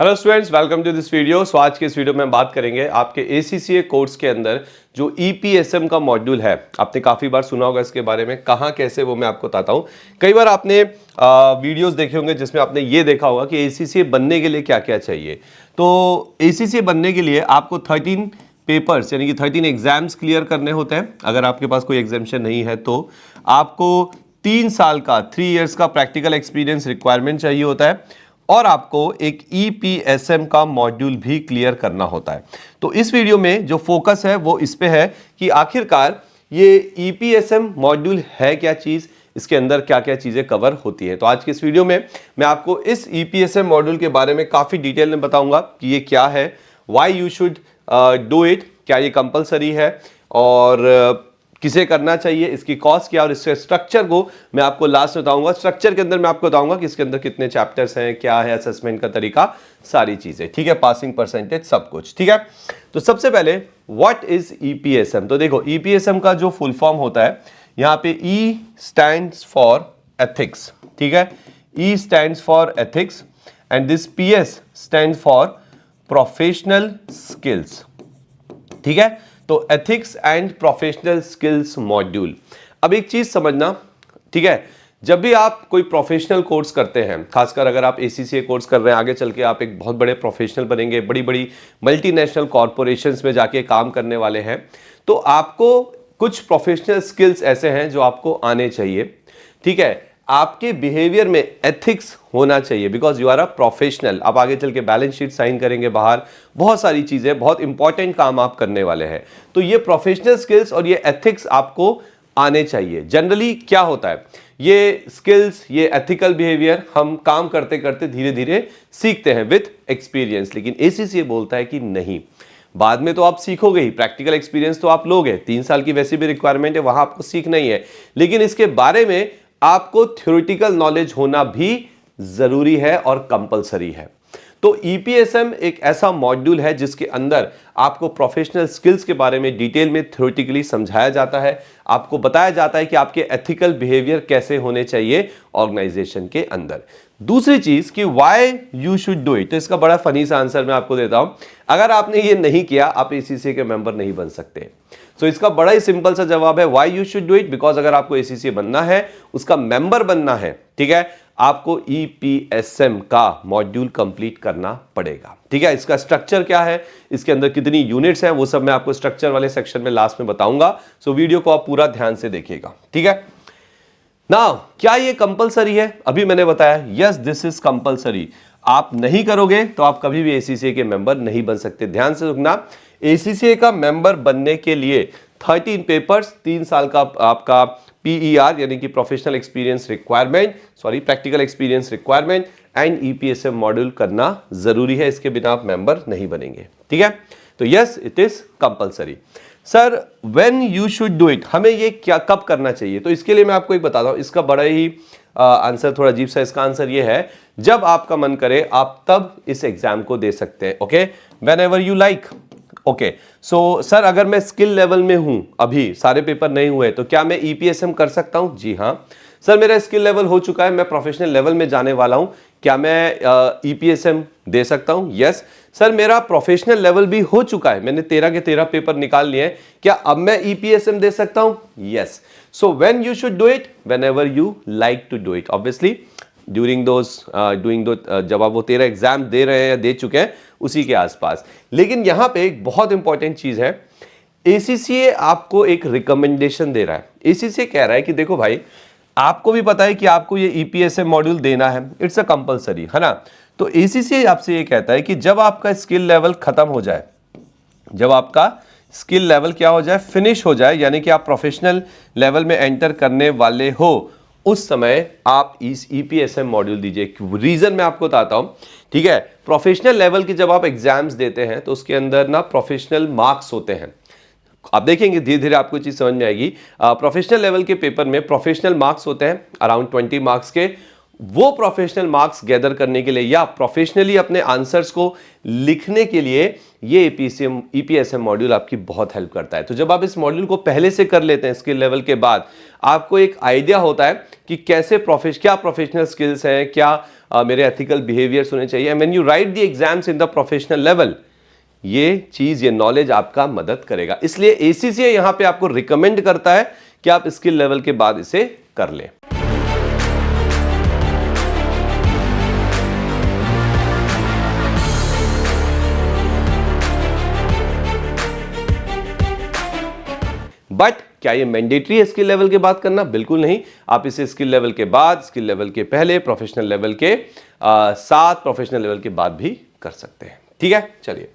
Hello students, welcome to this video. So आज के इस वीडियो में हम बात करेंगे आपके ACCA कोर्स के अंदर जो EPSM का मॉड्यूल है। आपने काफ़ी बार सुना होगा इसके बारे में, कहाँ कैसे वो मैं आपको बताता हूँ। कई बार आपने वीडियोस देखे होंगे जिसमें आपने ये देखा होगा कि ACCA बनने के लिए क्या क्या चाहिए। तो ACCA बनने के लिए आपको 13 पेपर्स यानी कि 13 एग्जाम्स क्लियर करने होते हैं। अगर आपके पास कोई एग्जामिशन नहीं है तो आपको 3 साल का 3 इयर्स का प्रैक्टिकल एक्सपीरियंस रिक्वायरमेंट चाहिए होता है और आपको एक EPSM का मॉड्यूल भी क्लियर करना होता है। तो इस वीडियो में जो फोकस है वो इस पे है कि आखिरकार ये EPSM मॉड्यूल है क्या चीज़, इसके अंदर क्या क्या चीज़ें कवर होती हैं। तो आज के इस वीडियो में मैं आपको इस EPSM मॉड्यूल के बारे में काफ़ी डिटेल में बताऊंगा कि ये क्या है, why you should do it, क्या ये कंपलसरी है और किसे करना चाहिए, इसकी कॉस्ट क्या और इसके स्ट्रक्चर को मैं आपको लास्ट में बताऊंगा। स्ट्रक्चर के अंदर मैं आपको बताऊंगा कि इसके अंदर कितने चैप्टर्स हैं, क्या है असेसमेंट का तरीका, सारी चीजें, ठीक है, पासिंग परसेंटेज सब कुछ, ठीक है। तो सबसे पहले व्हाट इज EPSM। तो देखो EPSM का जो फुल फॉर्म होता है, यहाँ पे E स्टैंड्स फॉर एथिक्स, ठीक है, E stands for ethics and this PS stand for professional skills, ठीक है। तो ethics and professional skills module. अब एक चीज समझना, ठीक है, जब भी आप कोई प्रोफेशनल कोर्स करते हैं, खासकर अगर आप ACCA कोर्स कर रहे हैं, आगे चल के आप एक बहुत बड़े प्रोफेशनल बनेंगे, बड़ी बड़ी मल्टीनेशनल कॉरपोरेशंस में जाके काम करने वाले हैं, तो आपको कुछ प्रोफेशनल स्किल्स ऐसे हैं जो आपको आने चाहिए, ठीक है। आपके बिहेवियर में एथिक्स होना चाहिए because you are a professional. आप आगे चल के बैलेंस शीट साइन करेंगे, बाहर बहुत सारी चीजें, बहुत इंपॉर्टेंट काम आप करने वाले हैं। तो ये प्रोफेशनल स्किल्स और ये एथिक्स आपको आने चाहिए। जनरली क्या होता है, ये स्किल्स, ये एथिकल बिहेवियर हम काम करते करते धीरे धीरे सीखते हैं विथ एक्सपीरियंस, लेकिन ACCA बोलता है कि नहीं, बाद में तो आप सीखोगे ही, प्रैक्टिकल एक्सपीरियंस तो आप लोगे, 3 साल की वैसी भी रिक्वायरमेंट है, वहां आपको सीखना ही है, लेकिन इसके बारे में आपको थ्योरेटिकल नॉलेज होना भी जरूरी है और कंपलसरी है। तो EPSM एक ऐसा मॉड्यूल है जिसके अंदर आपको प्रोफेशनल स्किल्स के बारे में डिटेल में थ्योरेटिकली समझाया जाता है, आपको बताया जाता है कि आपके एथिकल बिहेवियर कैसे होने चाहिए ऑर्गेनाइजेशन के अंदर। दूसरी चीज कि why you should do it, तो इसका बड़ा फनी सा आंसर मैं आपको देता हूं। अगर आपने ये नहीं किया, आप ACCA के मेंबर नहीं बन सकते। तो इसका बड़ा ही सिंपल सा जवाब है why you should do it, because अगर आपको ACCA बनना है, उसका मेंबर बनना है, ठीक है, आपको EPSM का मॉड्यूल कंप्लीट करना पड़ेगा, ठीक है। इसका स्ट्रक्चर क्या है, इसके अंदर कितनी यूनिट्स हैं, वो सब मैं आपको स्ट्रक्चर वाले सेक्शन में लास्ट में बताऊंगा। सो वीडियो को आप पूरा ध्यान से देखिएगा, ठीक है। नाउ क्या ये कंपलसरी है? अभी मैंने बताया यस दिस इज कंपलसरी। आप नहीं करोगे तो आप कभी भी ACCA के मेंबर नहीं बन सकते। ध्यान से सुनना, ACCA का मेंबर बनने के लिए 13 पेपर्स, 3 साल का आपका PER यानी कि professional experience requirement, practical experience requirement and EPSM module करना जरूरी है। इसके बिना आप मेंबर नहीं बनेंगे, ठीक है। तो yes it is compulsory. Sir when you should do it, हमें ये क्या कब करना चाहिए? तो इसके लिए मैं आपको एक बताता हूं, इसका बड़ा ही आंसर थोड़ा अजीब सा। इसका आंसर ये है, जब आपका मन करे आप तब इस एग्जाम को दे सकते हैं, okay, when ever you like, okay. So sir अगर मैं स्किल लेवल में हूं, अभी सारे पेपर नहीं हुए, तो क्या मैं EPSM कर सकता हूं? जी हाँ। सर मेरा स्किल लेवल हो चुका है, मैं प्रोफेशनल लेवल में जाने वाला हूं, क्या मैं EPSM दे सकता हूं? यस। सर मेरा प्रोफेशनल लेवल भी हो चुका है, मैंने 13 के 13 पेपर निकाल लिए हैं, क्या अब मैं EPSM दे सकता हूं? Yes. So when you should do it, whenever you like to do it, obviously during जब आप वो 13 एग्जाम दे रहे हैं या दे चुके हैं उसी के आसपास। लेकिन यहां पे एक बहुत इंपॉर्टेंट चीज है, ACCA आपको एक रिकमेंडेशन दे रहा है। ACCA कह रहा है कि देखो भाई, आपको भी पता है कि आपको ये EPSM मॉड्यूल देना है, इट्स अ कंपलसरी, है ना। तो ACCA आपसे ये कहता है कि जब आपका स्किल लेवल खत्म हो जाए, जब आपका स्किल लेवल क्या हो जाए, फिनिश हो जाए, यानी कि आप प्रोफेशनल लेवल में एंटर करने वाले हो, उस समय आप इस EPSM मॉड्यूल दीजिए। रीजन मैं आपको बताता हूं, ठीक है। प्रोफेशनल लेवल की जब आप एग्जाम्स देते हैं तो उसके अंदर ना प्रोफेशनल मार्क्स होते हैं। आप देखेंगे धीरे धीरे आपको चीज समझ में आएगी। प्रोफेशनल लेवल के पेपर में प्रोफेशनल मार्क्स होते हैं अराउंड 20 मार्क्स के। वो प्रोफेशनल मार्क्स गैदर करने के लिए या प्रोफेशनली अपने आंसर्स को लिखने के लिए ये EPSM मॉड्यूल आपकी बहुत हेल्प करता है। तो जब आप इस मॉड्यूल को पहले से कर लेते हैं स्किल लेवल के बाद, आपको एक आइडिया होता है कि कैसे क्या प्रोफेशनल स्किल्स हैं, क्या मेरे एथिकल बिहेवियर्स होने चाहिए। When you right the exams in the professional level, ये चीज, ये नॉलेज आपका मदद करेगा। इसलिए ACCA यहां पे आपको रिकमेंड करता है कि आप स्किल लेवल के बाद इसे कर लें। बट क्या ये मैंडेटरी है स्किल लेवल के बाद करना? बिल्कुल नहीं। आप इसे स्किल लेवल के बाद, स्किल लेवल के पहले, प्रोफेशनल लेवल के साथ, प्रोफेशनल लेवल के बाद भी कर सकते हैं। ठीक है, चलिए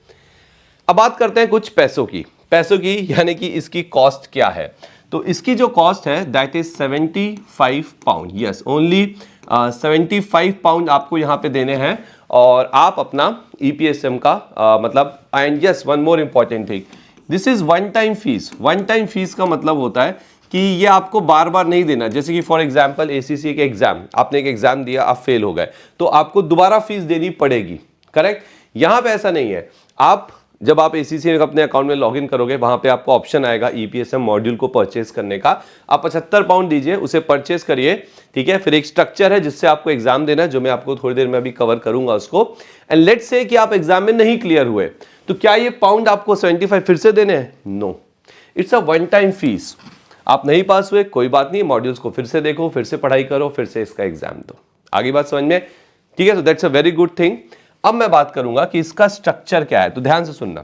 अब बात करते हैं कुछ पैसों की। यानी कि इसकी कॉस्ट क्या है। तो इसकी जो कॉस्ट है that is 75 pound. Yes, only 75 pound आपको यहां पे देने हैं और आप अपना EPSM का मतलब, and yes one more important thing, this is one time fees. One time fees का मतलब होता है कि ये आपको बार बार नहीं देना। जैसे कि फॉर एग्जांपल ACCA के एग्जाम, आपने एक एग्जाम दिया, आप फेल हो गए, तो आपको दोबारा फीस देनी पड़ेगी, करेक्ट। यहां पे ऐसा नहीं है। आप जब आप ACCA अपने अकाउंट में लॉगिन करोगे, वहां पे आपको ऑप्शन आएगा EPSM मॉड्यूल को परचेज करने का। आप 75 पाउंड दीजिए, उसे परचेज करिए, ठीक है। फिर एक स्ट्रक्चर है जिससे आपको एग्जाम देना है, जो मैं आपको थोड़ी देर में अभी कवर करूंगा उसको। एंड लेट्स से कि आप एग्जाम में नहीं क्लियर हुए, तो क्या ये पाउंड आपको 75 फिर से देने हैं? No, it's a one time fees. आप नहीं पास हुए, कोई बात नहीं, मॉड्यूल्स को फिर से देखो, फिर से पढ़ाई करो, फिर से इसका एग्जाम दो। आगे बात समझ में? ठीक है, तो that's a very good thing. अब मैं बात करूंगा कि इसका स्ट्रक्चर क्या है, तो ध्यान से सुनना।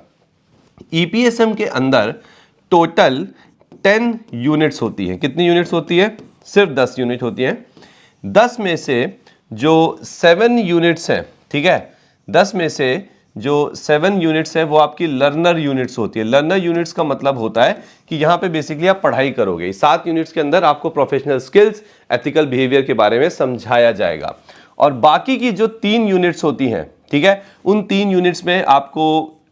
EPSM के अंदर टोटल 10 यूनिट्स होती है। कितनी यूनिट्स होती है? सिर्फ 10 यूनिट होती है। 10 में से जो 7 यूनिट्स हैं, ठीक है, 10 में से जो 7 यूनिट्स है वो आपकी लर्नर यूनिट्स होती है। लर्नर यूनिट्स का मतलब होता है कि यहाँ पे बेसिकली आप पढ़ाई करोगे। 7 यूनिट्स के अंदर आपको प्रोफेशनल स्किल्स, एथिकल बिहेवियर के बारे में समझाया जाएगा। और बाकी की जो 3 यूनिट्स होती हैं, ठीक है, उन 3 यूनिट्स में आपको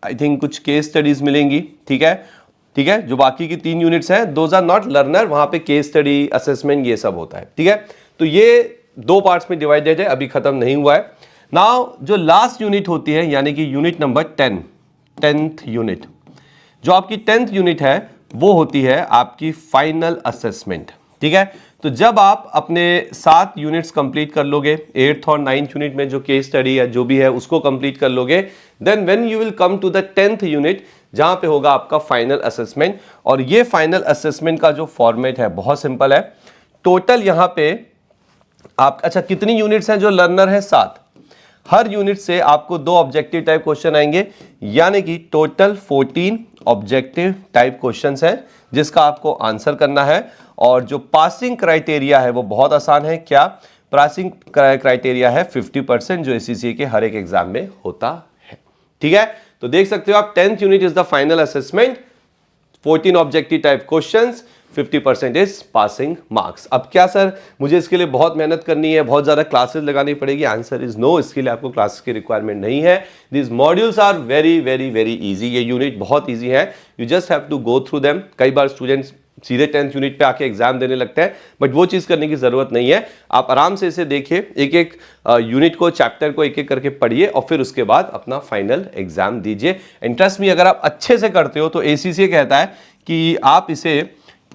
आई थिंक कुछ केस स्टडीज मिलेंगी, ठीक है। जो बाकी की 3 यूनिट्स हैं, दोज आर नॉट लर्नर, वहां पे केस स्टडी, असेसमेंट, ये सब होता है, ठीक है। तो ये 2 पार्ट्स में डिवाइडेड है, अभी खत्म नहीं हुआ है। नाउ जो लास्ट यूनिट होती है, यानी कि यूनिट नंबर 10th यूनिट, जो आपकी 10th यूनिट है, वो होती है आपकी फाइनल असेसमेंट, ठीक है। तो जब आप अपने 7 यूनिट्स कंप्लीट कर लोगे, 8th और 9th यूनिट में जो केस स्टडी या जो भी है उसको कंप्लीट कर लोगे, then when you will come to the 10th unit, जहां पे होगा आपका फाइनल असेसमेंट। और ये फाइनल असेसमेंट का जो फॉर्मेट है बहुत सिंपल है। टोटल यहां पे आप, अच्छा कितनी यूनिट्स हैं जो लर्नर है? 7। हर यूनिट से आपको 2 ऑब्जेक्टिव टाइप क्वेश्चन आएंगे, यानी कि टोटल 14 ऑब्जेक्टिव टाइप क्वेश्चंस हैं जिसका आपको आंसर करना है। और जो पासिंग क्राइटेरिया है वो बहुत आसान है। क्या पासिंग क्राइटेरिया है? 50%, जो ACCA के हर एक एग्जाम में होता है, ठीक है। तो देख सकते हो आप, 10th unit is the final assessment, 14 objective type questions, 50% is passing marks. अब क्या सर, मुझे इसके लिए बहुत मेहनत करनी है, बहुत ज्यादा क्लासेस लगानी पड़ेगी? आंसर इज नो, इसके लिए आपको क्लासेस की रिक्वायरमेंट नहीं है। This modules are very very very easy. ये यूनिट बहुत इजी है, you just have to go through them. कई बार स्टूडेंट्स सीधे 10th यूनिट पे आके एग्जाम देने लगते हैं, बट वो चीज करने की जरूरत नहीं है। आप आराम से इसे देखिए, एक एक यूनिट को, चैप्टर को एक एक करके पढ़िए और फिर उसके बाद अपना फाइनल एग्जाम दीजिए। इंटरेस्ट में अगर आप अच्छे से करते हो तो ACCA कहता है कि आप इसे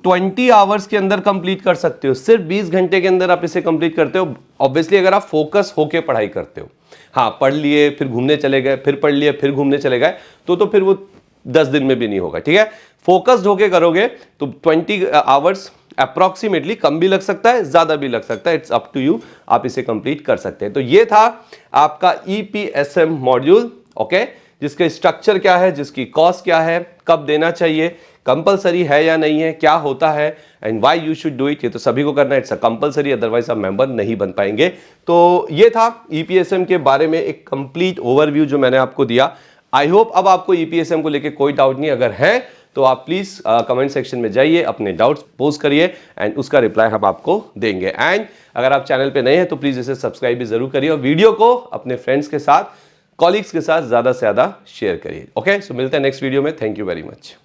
20 आवर्स के अंदर कंप्लीट कर सकते हो। सिर्फ 20 घंटे के अंदर आप इसे कंप्लीट करते हो। ऑब्वियसली अगर आप फोकस होके पढ़ाई करते हो, हाँ, पढ़ लिए फिर घूमने चले गए, फिर पढ़ लिए फिर घूमने चले गए, तो फिर वो 10 दिन में भी नहीं होगा, ठीक है। फोकस्ड होके करोगे तो 20 आवर्स अप्रोक्सीमेटली, कम भी लग सकता है, ज्यादा भी लग सकता है, इट्स अप टू यू, आप इसे कंप्लीट कर सकते हैं। तो ये था आपका EPSM मॉड्यूल, ओके, जिसका स्ट्रक्चर क्या है, जिसकी कॉस्ट क्या है, कब देना चाहिए, कंपलसरी है या नहीं है, क्या होता है, and why you should do it. ये तो सभी को करना है, इट्स अ कंपलसरी, अदरवाइज आप मेंबर नहीं बन पाएंगे। तो ये था EPSM के बारे में एक कंप्लीट ओवरव्यू जो मैंने आपको दिया। आई होप अब आपको EPSM को लेके कोई डाउट नहीं, अगर है तो आप प्लीज कमेंट सेक्शन में जाइए, अपने डाउट्स पोस्ट करिए एंड उसका रिप्लाई हम आपको देंगे। एंड अगर आप चैनल पे नए हैं तो प्लीज इसे सब्सक्राइब भी जरूर करिए और वीडियो को अपने फ्रेंड्स के साथ, कॉलीग्स के साथ ज्यादा से ज्यादा शेयर करिए। ओके, सो मिलते हैं नेक्स्ट वीडियो में। Thank you very much.